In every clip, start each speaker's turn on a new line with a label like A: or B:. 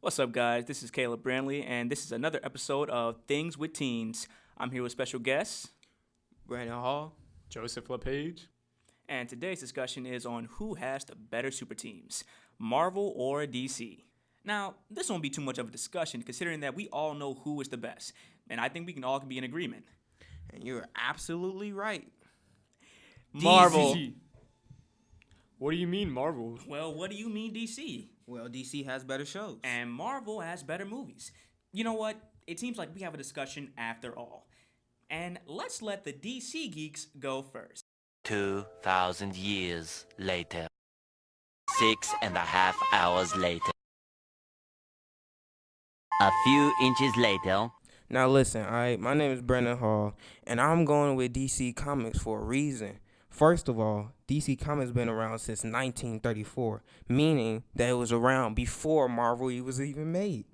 A: What's up, guys? This is Caleb Brantley, and this is another episode of Things with Teens. I'm here with special guests,
B: Brandon Hall.
C: Joseph LaPage.
A: and today's discussion is on who has the better super teams, Marvel or DC. Now, this won't be too much of a discussion considering that we all know who is the best, and I think we can all be in agreement.
B: And you're absolutely right.
A: Marvel.
C: DC. What do you mean, Marvel?
A: Well, what do you mean DC?
B: Well, DC has better shows.
A: And Marvel has better movies. You know what? It seems like we have a discussion after all. And let's let the DC geeks go first.
D: 2,000 years later. 6.5 hours later. A few inches later.
B: Now listen, alright, my name is Brandon Hall, and I'm going with DC Comics for a reason. First of all, DC Comics been around since 1934, meaning that it was around before Marvel was even made.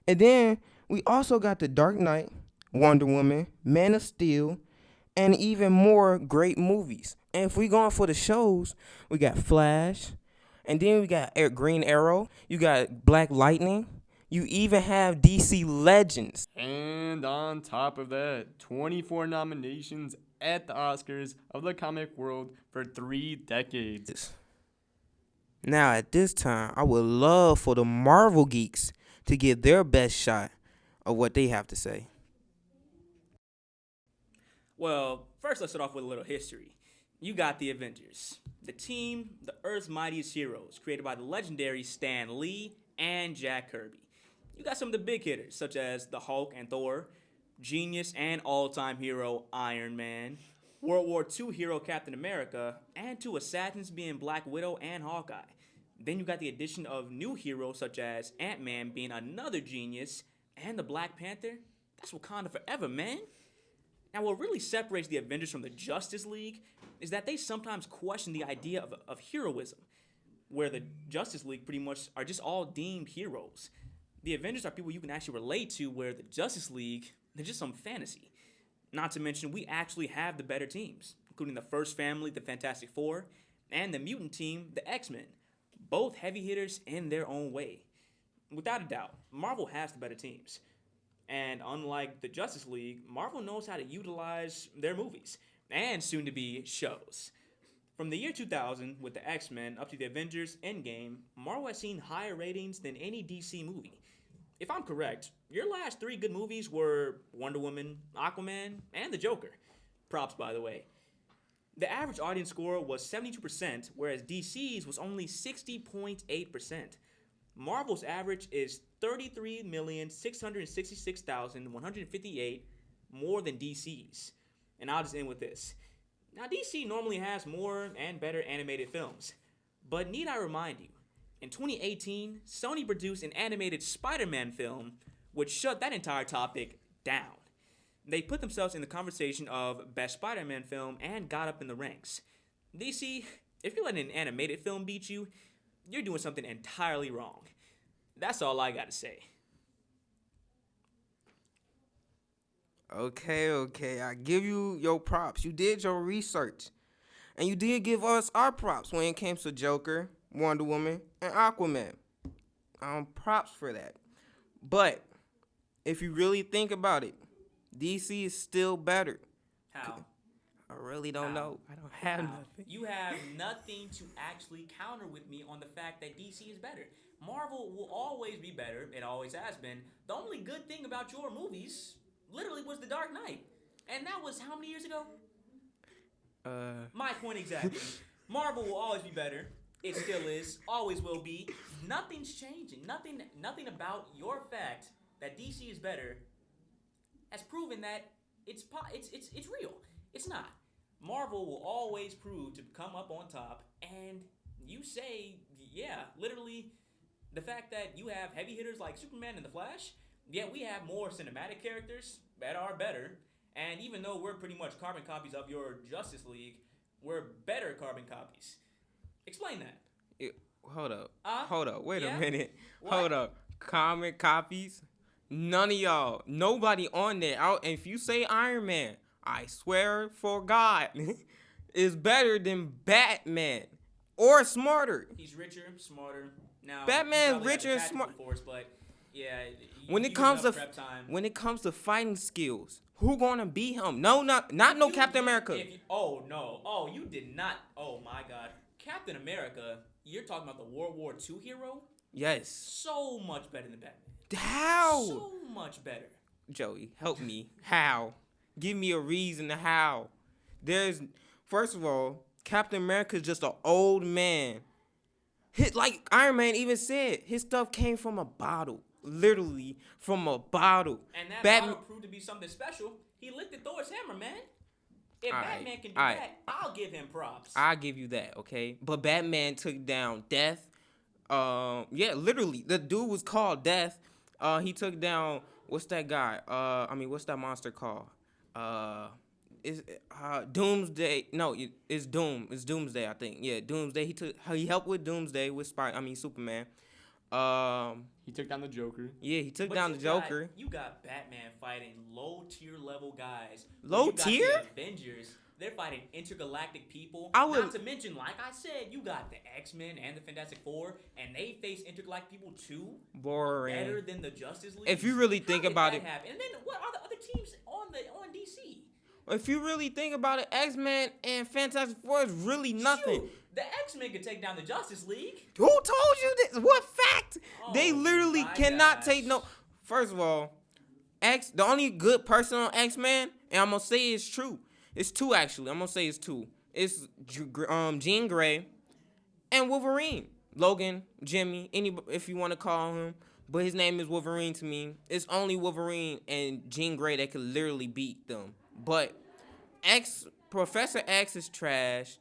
B: And then we also got The Dark Knight, Wonder Woman, Man of Steel, and even more great movies. And if we going for the shows, we got Flash, and then we got Green Arrow, you got Black Lightning, you even have DC Legends.
C: And on top of that, 24 nominations at the Oscars of the comic world for 3 decades.
B: Now, at this time, I would love for the Marvel geeks to give their best shot of what they have to say.
A: Well, first let's start off with a little history. You got the Avengers, the team, the Earth's mightiest heroes, created by the legendary Stan Lee and Jack Kirby. You got some of the big hitters, such as the Hulk and Thor, genius and all-time hero Iron Man, World War II hero Captain America, and 2 assassins being Black Widow and Hawkeye. Then you got the addition of new heroes such as Ant-Man being another genius, and the Black Panther. That's Wakanda forever, man. Now, what really separates the Avengers from the Justice League is that they sometimes question the idea of heroism, where the Justice League pretty much are just all deemed heroes. The Avengers are people you can actually relate to, where the Justice League, they're just some fantasy. Not to mention, we actually have the better teams, including the First Family, the Fantastic Four, and the mutant team, the X-Men. Both heavy hitters in their own way. Without a doubt, Marvel has the better teams. And unlike the Justice League, Marvel knows how to utilize their movies, and soon-to-be shows. From the year 2000, with the X-Men, up to the Avengers Endgame, Marvel has seen higher ratings than any DC movie. If I'm correct, your last 3 good movies were Wonder Woman, Aquaman, and The Joker. Props, by the way. The average audience score was 72%, whereas DC's was only 60.8%. Marvel's average is 33,666,158 more than DC's. And I'll just end with this. Now, DC normally has more and better animated films. But need I remind you, in 2018, Sony produced an animated Spider-Man film, which shut that entire topic down. They put themselves in the conversation of best Spider-Man film and got up in the ranks. DC, if you're letting an animated film beat you, you're doing something entirely wrong. That's all I gotta say.
B: Okay, I give you your props. You did your research. And you did give us our props when it came to Joker, Wonder Woman, and Aquaman. Props for that. But if you really think about it, DC is still better.
A: How?
B: I really don't know. I don't have nothing.
A: You have nothing to actually counter with me on the fact that DC is better. Marvel will always be better. It always has been. The only good thing about your movies literally was The Dark Knight. And that was how many years ago? My point exactly. Marvel will always be better. It still is. Always will be. Nothing's changing. Nothing about your fact that DC is better has proven that it's real. It's not. Marvel will always prove to come up on top, and you say, yeah, literally, the fact that you have heavy hitters like Superman and the Flash, yet we have more cinematic characters that are better, and even though we're pretty much carbon copies of your Justice League, we're better carbon copies. Explain that.
B: Hold up. Wait
A: yeah?
B: a minute.
A: What?
B: Hold up. Comic copies? None of y'all. Nobody on there. If you say Iron Man, I swear for God, is better than Batman. Or smarter.
A: He's richer, smarter. Now,
B: Batman
A: you probably
B: rich
A: have the
B: and smart.
A: tactical force, but yeah,
B: When
A: you
B: it
A: give
B: comes to
A: enough prep time.
B: when it comes to fighting skills, who gonna beat him? No, not no
A: You-
B: Captain
A: you-
B: America.
A: oh no! Oh, you did not. Oh my God, Captain America! You're talking about the World War II hero?
B: Yes.
A: So much better than Batman.
B: How?
A: So much better.
B: Joey, help me. How? Give me a reason to how. There's first of all, Captain America's just an old man. Like Iron Man even said, his stuff came from a bottle. Literally from a bottle.
A: And that
B: Batman
A: bottle proved to be something special. He lifted Thor's hammer, man. If
B: Alright,
A: Batman can do
B: alright.
A: that, I'll give him props.
B: I'll give you that, okay? But Batman took down Death. Yeah, literally. The dude was called Death. He took down what's that guy? What's that monster called? Is Doomsday? No, it's Doom. It's Doomsday, I think. Yeah, Doomsday. He helped with Doomsday with Superman.
C: He took down the Joker.
B: Yeah, he took
A: But
B: down
A: you
B: the Joker.
A: You got Batman fighting low tier level guys.
B: Low
A: You got
B: tier?
A: The Avengers. They're fighting intergalactic people.
B: I would-
A: Not to mention, like I said, you got the X-Men and the Fantastic Four, and they face intergalactic people too.
B: Boring.
A: Better than the Justice League.
B: If you really think
A: How did
B: about
A: that
B: it-
A: happen? And then what are the other teams on DC?
B: If you really think about it, X-Men and Fantastic Four is really nothing.
A: Shoot, the X-Men could take down the Justice League.
B: Who told you this? What fact? They
A: Oh
B: literally
A: my
B: cannot
A: gosh.
B: take no. First of all, the only good person on X-Men, and I'm gonna say it's true. It's two actually. I'm gonna say it's two. It's Jean Grey and Wolverine. Logan, Jimmy, if you want to call him, but his name is Wolverine to me. It's only Wolverine and Jean Grey that could literally beat them. But Professor X is trash,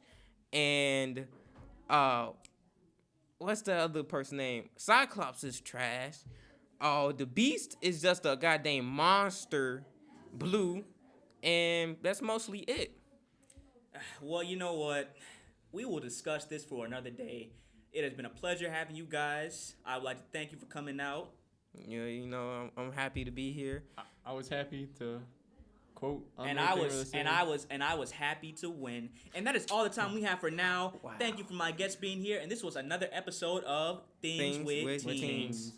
B: and what's the other person's name? Cyclops is trash. Oh, the Beast is just a goddamn monster, blue, and that's mostly it.
A: Well, you know what? We will discuss this for another day. It has been a pleasure having you guys. I would like to thank you for coming out.
B: Yeah, I'm happy to be here.
C: I was happy to quote.
A: And I was happy to win. And that is all the time we have for now.
B: Wow.
A: Thank you for my guests being here. And this was another episode of Things with Teens.